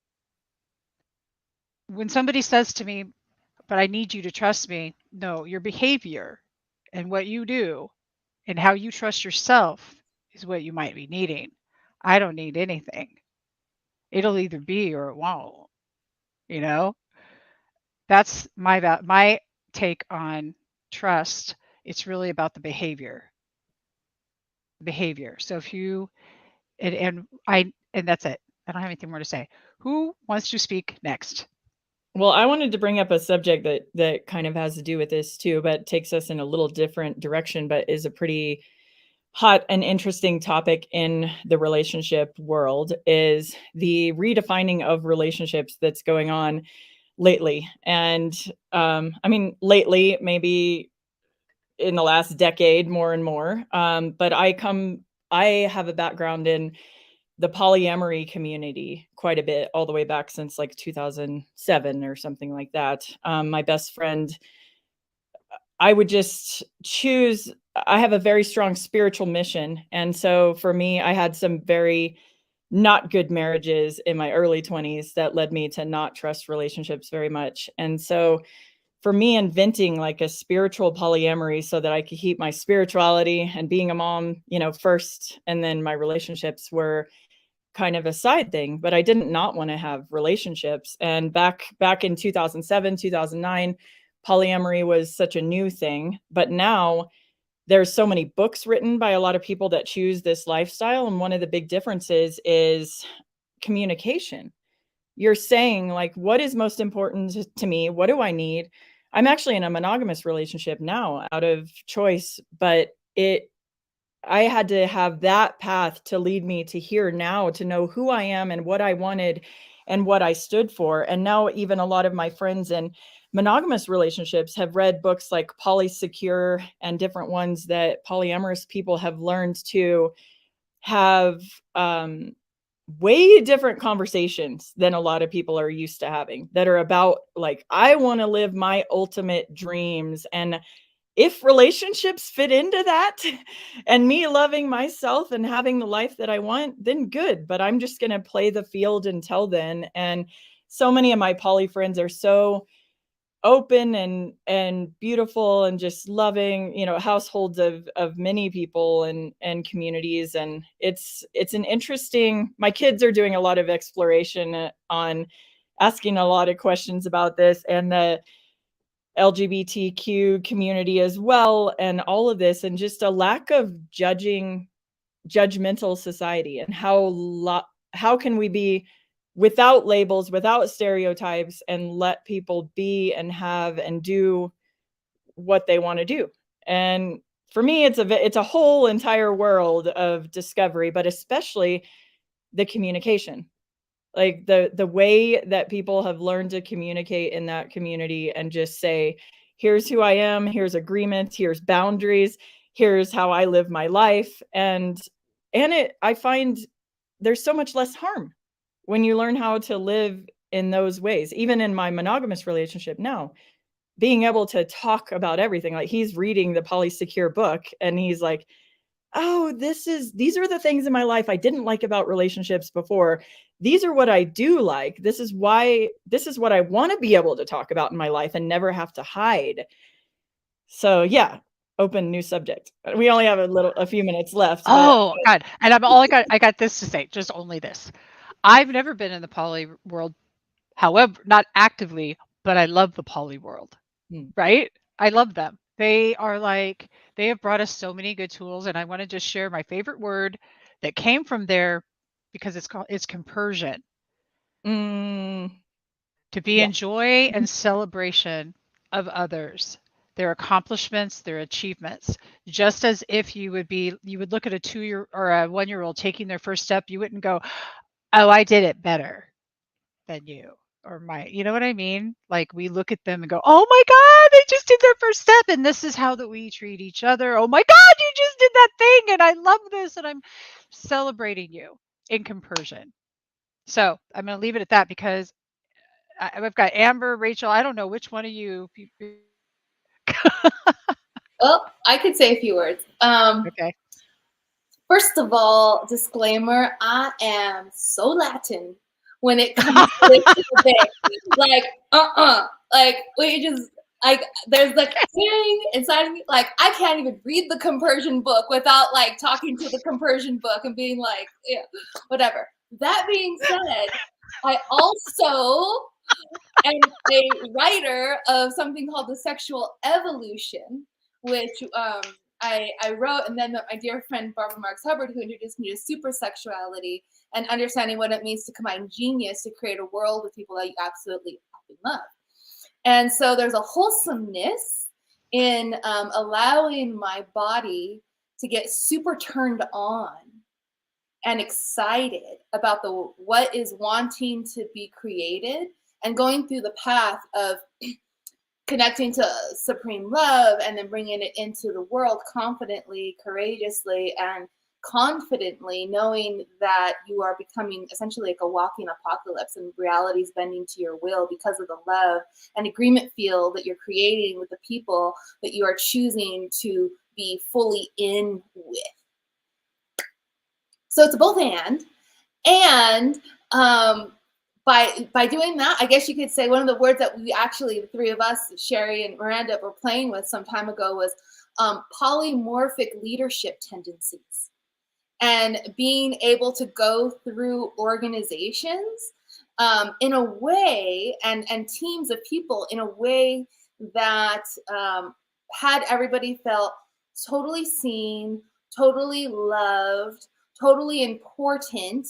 When somebody says to me, but I need you to trust me, no, your behavior and what you do and how you trust yourself is what you might be needing. I don't need anything. It'll either be or it won't, you know? That's my take on trust. It's really about the behavior. Behavior. So if you and that's it. I don't have anything more to say. Who wants to speak next? Well, I wanted to bring up a subject that kind of has to do with this too, but takes us in a little different direction, but is a pretty hot and interesting topic in the relationship world, is the redefining of relationships that's going on lately. And I mean, lately, maybe in the last decade, more and more. But I have a background in the polyamory community quite a bit, all the way back since like 2007 or something like that. My best friend, I would just choose, I have a very strong spiritual mission. And so for me, I had some very not good marriages in my early 20s that led me to not trust relationships very much. And so for me, inventing like a spiritual polyamory so that I could keep my spirituality and being a mom, first, and then my relationships were kind of a side thing, but I didn't not want to have relationships. And back in 2007, 2009, polyamory was such a new thing. But now there's so many books written by a lot of people that choose this lifestyle. And one of the big differences is communication. You're saying like, what is most important to me? What do I need? I'm actually in a monogamous relationship now out of choice, but I had to have that path to lead me to here now, to know who I am and what I wanted and what I stood for. And now even a lot of my friends in monogamous relationships have read books like Polysecure and different ones that polyamorous people have learned to have way different conversations than a lot of people are used to having, that are about like, I want to live my ultimate dreams. And if relationships fit into that and me loving myself and having the life that I want, then good. But I'm just going to play the field until then. And so many of my poly friends are so open and beautiful and just loving, households of many people and communities. And it's an interesting, my kids are doing a lot of exploration on asking a lot of questions about this, and the LGBTQ community as well, and all of this, and just a lack of judgmental society, and how can we be without labels, without stereotypes, and let people be and have and do what they want to do. And for me, it's a whole entire world of discovery, but especially the communication. Like the way that people have learned to communicate in that community and just say, here's who I am, here's agreements, here's boundaries, here's how I live my life. And I find there's so much less harm when you learn how to live in those ways. Even in my monogamous relationship now, being able to talk about everything, like he's reading the Polysecure book and he's like, oh, these are the things in my life I didn't like about relationships before. These are what I do like. This is what I want to be able to talk about in my life and never have to hide. So yeah, open new subject. We only have a few minutes left. Oh God. And I got this to say, just only this. I've never been in the poly world, however, not actively, but I love the poly world, right? I love them. They have brought us so many good tools, and I want to just share my favorite word that came from there, because it's compersion. To be in joy and celebration of others, their accomplishments, their achievements. Just as if you would look at a 2-year or a 1-year-old taking their first step, you wouldn't go, oh, I did it better than you. Or you know what I mean? Like, we look at them and go, oh my God, they just did their first step. And this is how that we treat each other. Oh my God, you just did that thing. And I love this. And I'm celebrating you in compersion. So I'm going to leave it at that, because I've got Amber, Rachel. I don't know which one of you. Well, I could say a few words. Okay. First of all, disclaimer, I am so Latin when it comes to this. Like, like we just, Like there's like a thing inside of me, like I can't even read the compersion book without like talking to the compersion book and being like, yeah, whatever. That being said, I also am a writer of something called The Sexual Evolution, which I wrote, and then my dear friend Barbara Marx Hubbard, who introduced me to super sexuality and understanding what it means to combine genius to create a world with people that you absolutely love. And so there's a wholesomeness in allowing my body to get super turned on and excited about what is wanting to be created, and going through the path of connecting to supreme love and then bringing it into the world confidently, courageously, and confidently, knowing that you are becoming essentially like a walking apocalypse and reality's bending to your will because of the love and agreement field that you're creating with the people that you are choosing to be fully in with. So it's a both and by doing that, I guess you could say one of the words that we actually, the three of us, Sheri and Miranda, were playing with some time ago was polymorphic leadership tendencies. And being able to go through organizations in a way, and teams of people in a way that had everybody felt totally seen, totally loved, totally important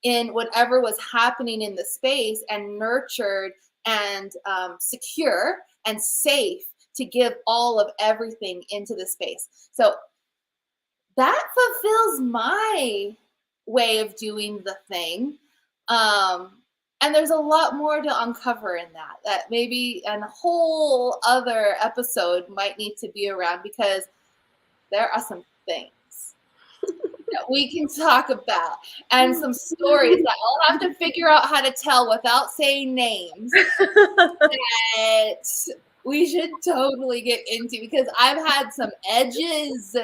in whatever was happening in the space, and nurtured and secure and safe to give all of everything into the space. So that fulfills my way of doing the thing. And there's a lot more to uncover in that maybe a whole other episode might need to be around, because there are some things that we can talk about and some stories that I'll have to figure out how to tell without saying names that we should totally get into, because I've had some edges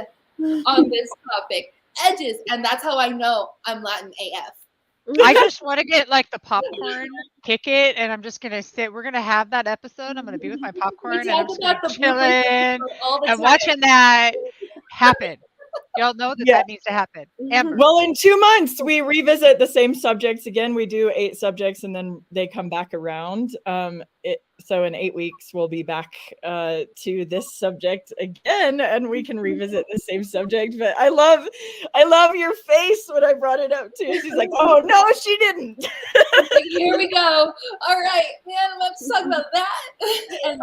on this topic, edges, and that's how I know I'm Latin AF. I just want to get like the popcorn ticket, and I'm just gonna sit. We're gonna have that episode. I'm gonna be with my popcorn, and I'm just gonna be chilling and watching that happen. Y'all know that that needs to happen. Amber. Well, in 2 months, we revisit the same subjects again. We do 8 subjects, and then they come back around. So in 8 weeks, we'll be back to this subject again, and we can revisit the same subject. But I love your face when I brought it up too. She's like, "Oh no, she didn't." Here we go. All right, man, I'm about to talk about that. And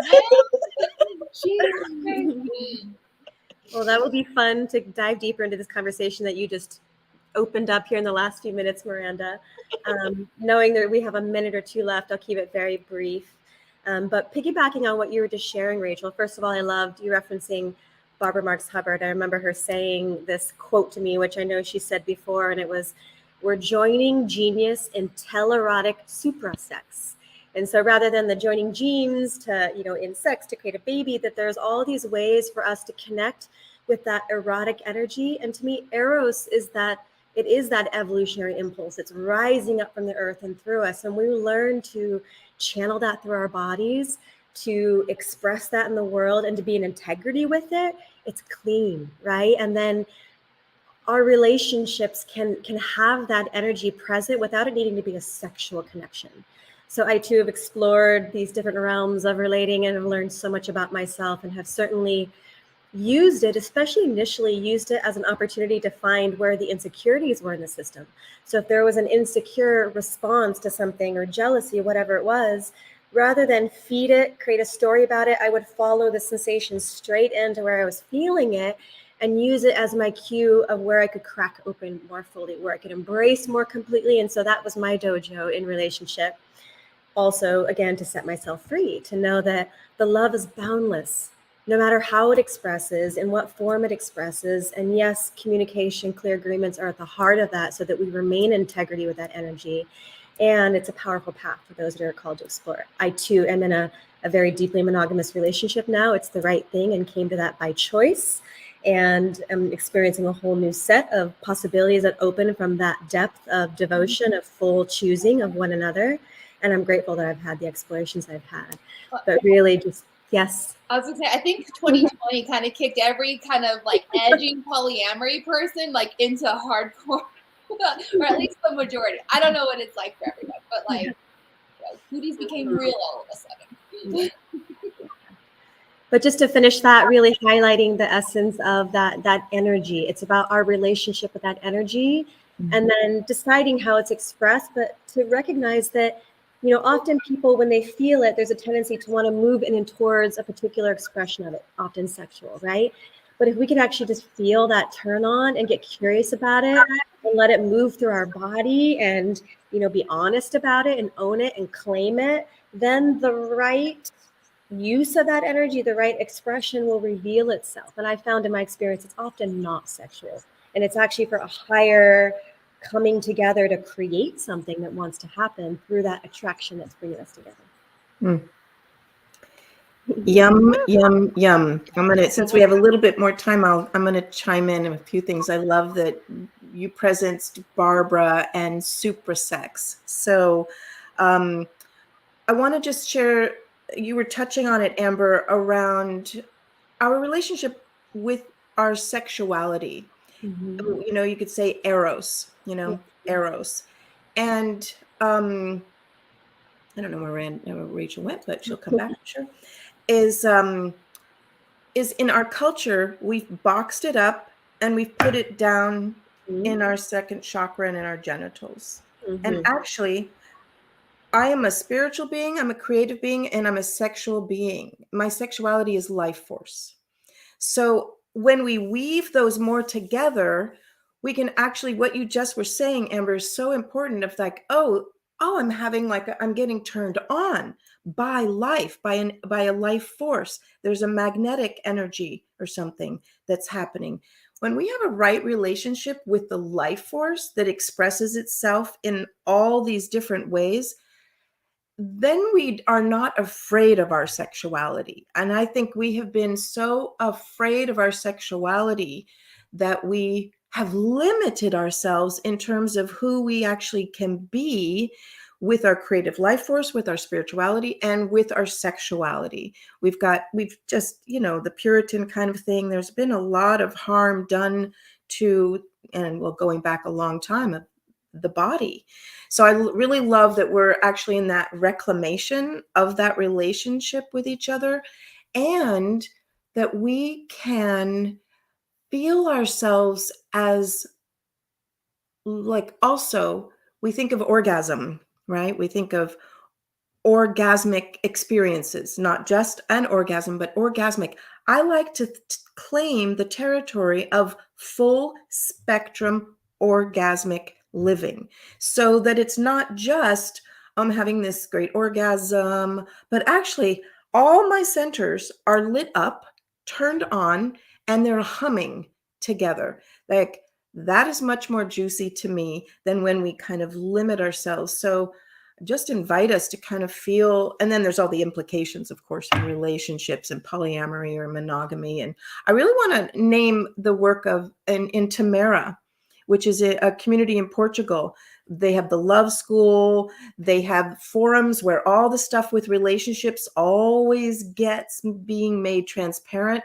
then Well, that will be fun to dive deeper into this conversation that you just opened up here in the last few minutes, Miranda. Knowing that we have a minute or two left, I'll keep it very brief. But piggybacking on what you were just sharing, Rachel, first of all, I loved you referencing Barbara Marx Hubbard. I remember her saying this quote to me, which I know she said before, and it was, "We're joining genius in telerotic suprasex." And so rather than the joining genes to, in sex to create a baby, that there's all these ways for us to connect with that erotic energy. And to me, Eros is that evolutionary impulse. It's rising up from the earth and through us. And we learn to channel that through our bodies, to express that in the world, and to be in integrity with it. It's clean, right? And then our relationships can have that energy present without it needing to be a sexual connection. So I too have explored these different realms of relating, and have learned so much about myself, and have certainly used it, especially initially used it as an opportunity to find where the insecurities were in the system. So if there was an insecure response to something, or jealousy, whatever it was, rather than feed it, create a story about it, I would follow the sensation straight into where I was feeling it, and use it as my cue of where I could crack open more fully, where I could embrace more completely. And so that was my dojo in relationship. Also, again, to set myself free, to know that the love is boundless, no matter how it expresses, in what form it expresses. And yes, communication, clear agreements are at the heart of that, so that we remain in integrity with that energy. And it's a powerful path for those that are called to explore. I too am in a very deeply monogamous relationship now. It's the right thing, and came to that by choice. And I'm experiencing a whole new set of possibilities that open from that depth of devotion, of full choosing of one another. And I'm grateful that I've had the explorations I've had. But really just Yes. I was gonna say, I think 2020 kind of kicked every kind of like edging polyamory person like into hardcore, or at least the majority. I don't know what it's like for everyone, but like, cooties became real all of a sudden. But just to finish that, really highlighting the essence of that energy. It's about our relationship with that energy, and then deciding how it's expressed, but to recognize that, often people, when they feel it, there's a tendency to want to move in and towards a particular expression of it, often sexual, right? But if we can actually just feel that turn on and get curious about it and let it move through our body and, be honest about it and own it and claim it, then the right use of that energy, the right expression will reveal itself. And I found in my experience, it's often not sexual. And it's actually for a higher coming together to create something that wants to happen through that attraction that's bringing us together. Yum, yum, yum. Since we have a little bit more time, I'm gonna chime in on a few things. I love that you presenced Barbara and suprasex. So I want to just share, you were touching on it, Amber, around our relationship with our sexuality. You could say eros, eros. And I don't know where Rachel went, but she'll come back, I'm sure. Is in our culture, we've boxed it up and we've put it down in our second chakra and in our genitals. And actually, I am a spiritual being, I'm a creative being, and I'm a sexual being. My sexuality is life force. So when we weave those more together, we can actually, what you just were saying, Amber, is so important of like, I'm getting turned on by life, by a life force. There's a magnetic energy or something that's happening. When we have a right relationship with the life force that expresses itself in all these different ways, then we are not afraid of our sexuality. And I think we have been so afraid of our sexuality that we have limited ourselves in terms of who we actually can be with our creative life force, with our spirituality, and with our sexuality. We've just, the Puritan kind of thing. There's been a lot of harm done to, going back a long time, the body. So I really love that we're actually in that reclamation of that relationship with each other, and that we can feel ourselves as, like, also we think of orgasm, right? We think of orgasmic experiences, not just an orgasm, but orgasmic. I like to claim the territory of full spectrum orgasmic living, so that it's not just having this great orgasm, but actually all my centers are lit up, turned on, and they're humming together. Like, that is much more juicy to me than when we kind of limit ourselves. So just invite us to kind of feel, and then there's all the implications, of course, in relationships and polyamory or monogamy. And I really want to name the work of in Tamara, which is a community in Portugal. They have the Love School. They have forums where all the stuff with relationships always gets being made transparent.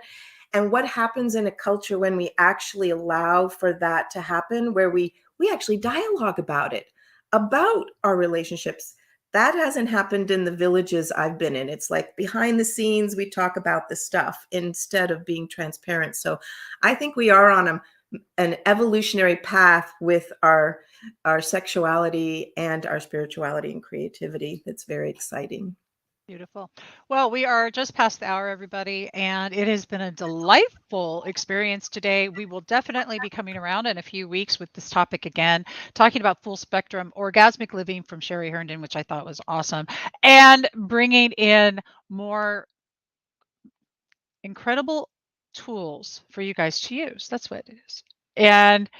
And what happens in a culture when we actually allow for that to happen, where we actually dialogue about it, about our relationships. That hasn't happened in the villages I've been in. It's like behind the scenes, we talk about the stuff instead of being transparent. So I think we are on an evolutionary path with our sexuality and our spirituality and creativity. That's very exciting. Beautiful. Well, we are just past the hour, everybody, and it has been a delightful experience today. We will definitely be coming around in a few weeks with this topic again, talking about full spectrum orgasmic living from Sheri Herndon, which I thought was awesome, and bringing in more incredible tools for you guys to use. That's what it is. And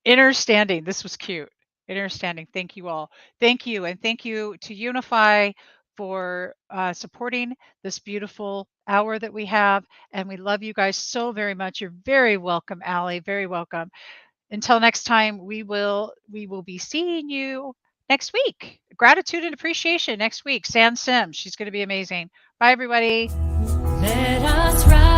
understanding, this was cute. Understanding. Thank you all. Thank you. And thank you to UNIFY for supporting this beautiful hour that we have. And we love you guys so very much. You're very welcome, Allie. Very welcome. Until next time, we will be seeing you next week. Gratitude and appreciation next week. San Sim. She's going to be amazing. Bye, everybody. Let us rise.